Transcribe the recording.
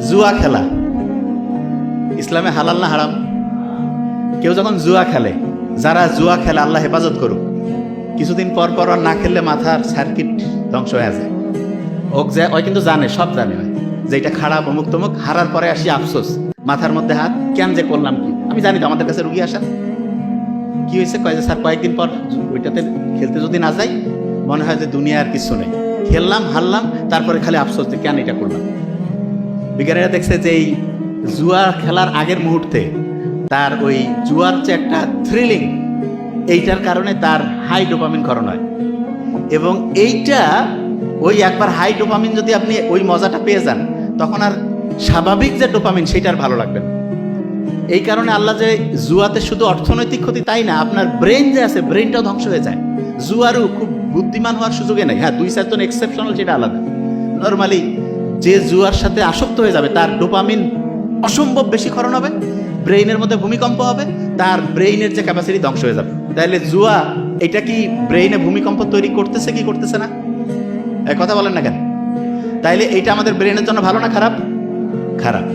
জুয়া খেলা ইসলামে হালাল না হারাম? কেউ যখন জুয়া খেলে, যারা জুয়া খেলে আল্লাহ হেফাজত করুক, কিছুদিন পর পর আর না খেললে মাথার সার্কিট ধ্বংস হয়ে যায়। ওই কিন্তু জানে, সব জানে যে এটা খারাপ, অমুক তমুক। হারার পরে আসি আফসোস, মাথার মধ্যে হাত, কেন যে করলাম কি। আমি জানি তো, আমাদের কাছে রুগী আসেন, কি হয়েছে, কয় যে স্যার কয়েকদিন পর ওইটাতে খেলতে যদি না যাই, মনে হয় যে দুনিয়া আর কিছু নেই। খেললাম, হারলাম, তারপরে খালি আফসোস যে কেন এটা করলাম। বিজ্ঞানীরা দেখছে যে এই জুয়া খেলার আগের মুহূর্তে তার ওই জুয়ার যে একটা থ্রিলিং, এইটার কারণে তার হাই ডোপামিন ক্ষরণ হয়। এবং এইটা ওই একবার হাই ডোপামিন যদি আপনি ওই মজাটা পেয়ে যান, তখন আর স্বাভাবিক যে ডোপামিন সেটা আর ভালো লাগবে না। এই কারণে আল্লাহ যে জুয়াতে শুধু অর্থনৈতিক ক্ষতি তাই না, আপনার ব্রেন যে আছে, ব্রেনটাও ধ্বংস হয়ে যায়। জুয়ারও খুব বুদ্ধিমান হওয়ার সুযোগে নেই। হ্যাঁ, 2-4 জন এক্সেপশনাল, সেটা আলাদা। নর্মালি যে জুয়ার সাথে আসক্ত হয়ে যাবে, তার ডোপামিন অসম্ভব বেশি ক্ষরণ হবে, ব্রেইনের মধ্যে ভূমিকম্প হবে, তার ব্রেইনের যে ক্যাপাসিটি ধ্বংস হয়ে যাবে। তাহলে জুয়া এটা কি ব্রেইনে ভূমিকম্প তৈরি করতেছে কি করতেছে না? এক কথা বলেন না কেন? তাইলে এইটা আমাদের ব্রেইনের জন্য ভালো না খারাপ? খারাপ।